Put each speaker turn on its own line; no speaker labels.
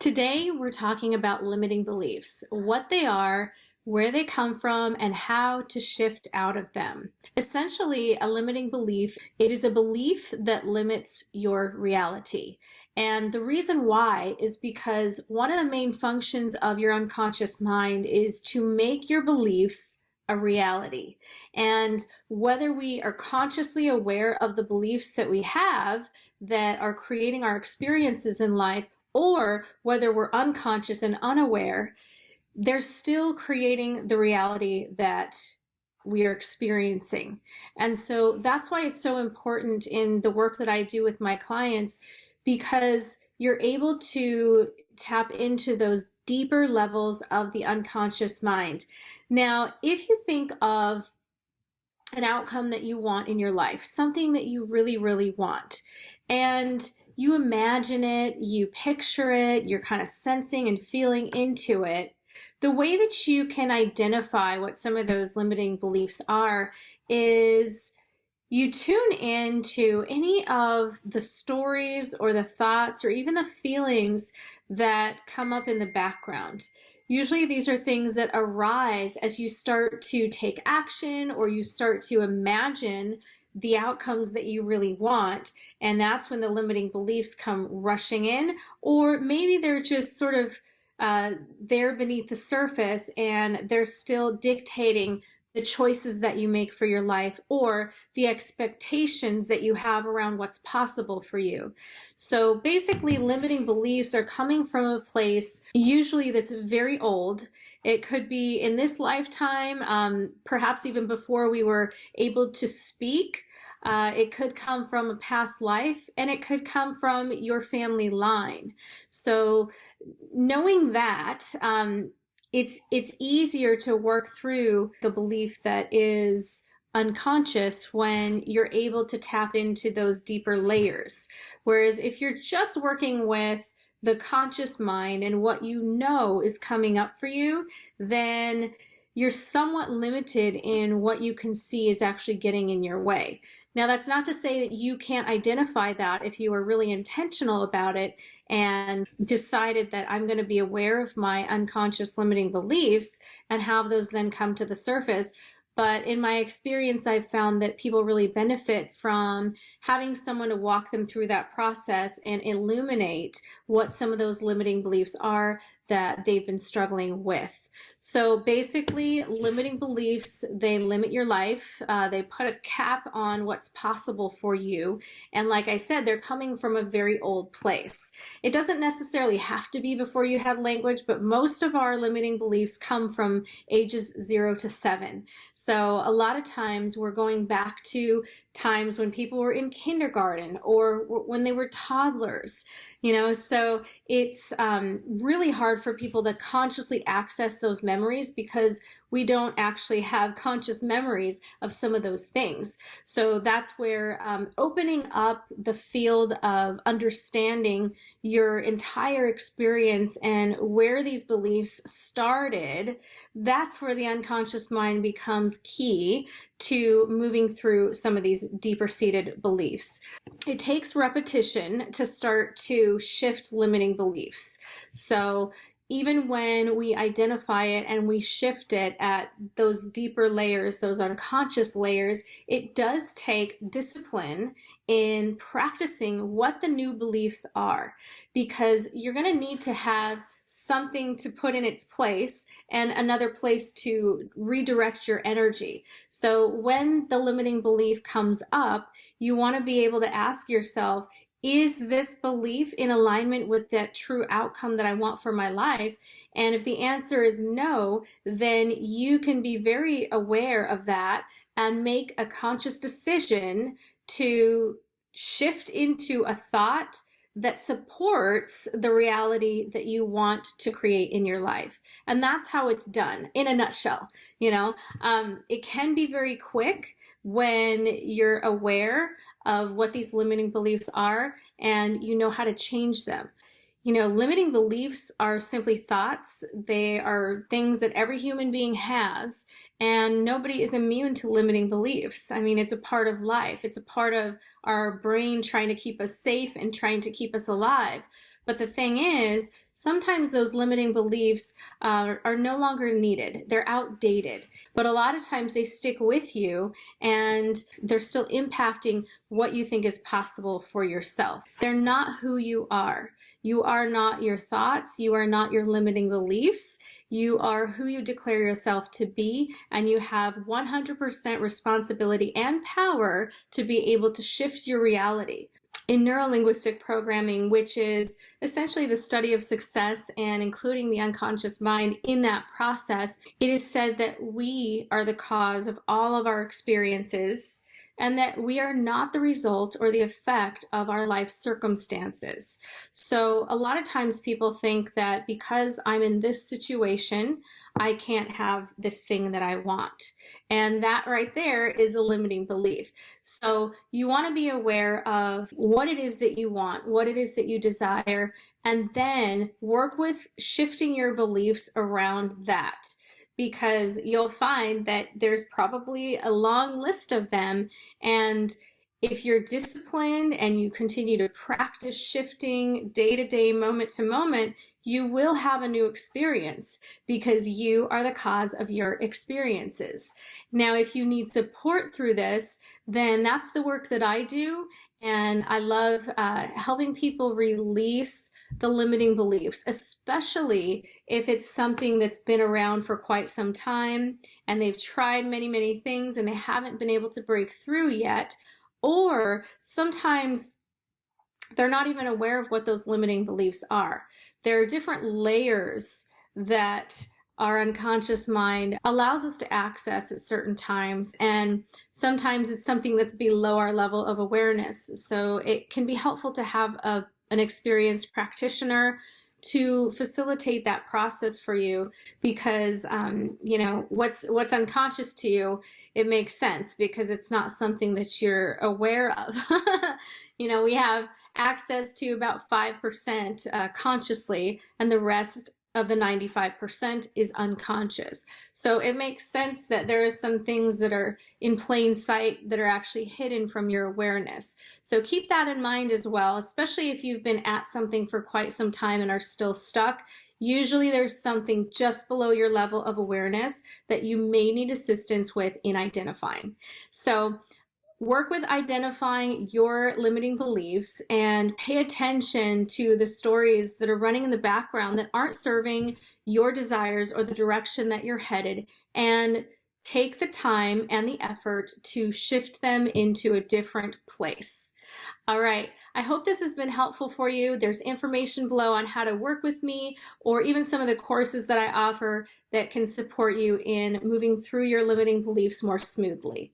Today, we're talking about limiting beliefs, what they are, where they come from, and how to shift out of them. Essentially, a limiting belief, it is a belief that limits your reality. And the reason why is because one of the main functions of your unconscious mind is to make your beliefs a reality. And whether we are consciously aware of the beliefs that we have that are creating our experiences in life, or whether we're unconscious and unaware, they're still creating the reality that we are experiencing. And so that's why it's so important in the work that I do with my clients, because you're able to tap into those deeper levels of the unconscious mind. Now, if you think of an outcome that you want in your life, something that you really, really want, and you imagine it, you picture it, you're kind of sensing and feeling into it, the way that you can identify what some of those limiting beliefs are is you tune in to any of the stories or the thoughts or even the feelings that come up in the background. Usually these are things that arise as you start to take action or you start to imagine the outcomes that you really want, and that's when the limiting beliefs come rushing in, or maybe they're just sort of there beneath the surface and they're still dictating the choices that you make for your life or the expectations that you have around what's possible for you. So basically, limiting beliefs are coming from a place usually that's very old. It could be in this lifetime, perhaps even before we were able to speak. It could come from a past life, and it could come from your family line. So knowing that, it's easier to work through the belief that is unconscious when you're able to tap into those deeper layers. Whereas if you're just working with the conscious mind and what you know is coming up for you, then you're somewhat limited in what you can see is actually getting in your way. Now, that's not to say that you can't identify that if you are really intentional about it and decided that I'm going to be aware of my unconscious limiting beliefs and have those then come to the surface. But in my experience, I've found that people really benefit from having someone to walk them through that process and illuminate what some of those limiting beliefs are that they've been struggling with. So basically, limiting beliefs, they limit your life. They put a cap on what's possible for you. And like I said, they're coming from a very old place. It doesn't necessarily have to be before you had language, but most of our limiting beliefs come from ages 0 to 7. So a lot of times we're going back to times when people were in kindergarten or when they were toddlers, so it's really hard for people to consciously access those memories because we don't actually have conscious memories of some of those things. So that's where opening up the field of understanding your entire experience and where these beliefs started, that's where the unconscious mind becomes key to moving through some of these deeper seated beliefs. It takes repetition to start to shift limiting beliefs. So even when we identify it and we shift it at those deeper layers, those unconscious layers, it does take discipline in practicing what the new beliefs are, because you're going to need to have something to put in its place and another place to redirect your energy. So when the limiting belief comes up, you want to be able to ask yourself, is this belief in alignment with that true outcome that I want for my life? And if the answer is no, then you can be very aware of that and make a conscious decision to shift into a thought that supports the reality that you want to create in your life. And that's how it's done in a nutshell. It can be very quick when you're aware of what these limiting beliefs are and you know how to change them. Limiting beliefs are simply thoughts. They are things that every human being has, and nobody is immune to limiting beliefs. I mean, it's a part of life. It's a part of our brain trying to keep us safe and trying to keep us alive. But the thing is, sometimes those limiting beliefs are no longer needed. They're outdated. But a lot of times they stick with you and they're still impacting what you think is possible for yourself. They're not who you are. You are not your thoughts. You are not your limiting beliefs. You are who you declare yourself to be, and you have 100% responsibility and power to be able to shift your reality. In neurolinguistic programming, which is essentially the study of success and including the unconscious mind in that process, it is said that we are the cause of all of our experiences and that we are not the result or the effect of our life circumstances. So a lot of times people think that because I'm in this situation, I can't have this thing that I want. And that right there is a limiting belief. So you want to be aware of what it is that you want, what it is that you desire, and then work with shifting your beliefs around that, because you'll find that there's probably a long list of them. And if you're disciplined and you continue to practice shifting day to day, moment to moment, you will have a new experience because you are the cause of your experiences. Now, if you need support through this, then that's the work that I do. And I love helping people release the limiting beliefs, especially if it's something that's been around for quite some time and they've tried many, many things and they haven't been able to break through yet. Or sometimes they're not even aware of what those limiting beliefs are. There are different layers that our unconscious mind allows us to access at certain times, and sometimes it's something that's below our level of awareness. So it can be helpful to have an experienced practitioner to facilitate that process for you, because what's unconscious to you, it makes sense because it's not something that you're aware of. We have access to about 5% consciously, and the rest of the 95% is unconscious. So it makes sense that there are some things that are in plain sight that are actually hidden from your awareness. So keep that in mind as well, especially if you've been at something for quite some time and are still stuck. Usually there's something just below your level of awareness that you may need assistance with in identifying. So work with identifying your limiting beliefs and pay attention to the stories that are running in the background that aren't serving your desires or the direction that you're headed, and take the time and the effort to shift them into a different place. All right, I hope this has been helpful for you. There's information below on how to work with me, or even some of the courses that I offer that can support you in moving through your limiting beliefs more smoothly.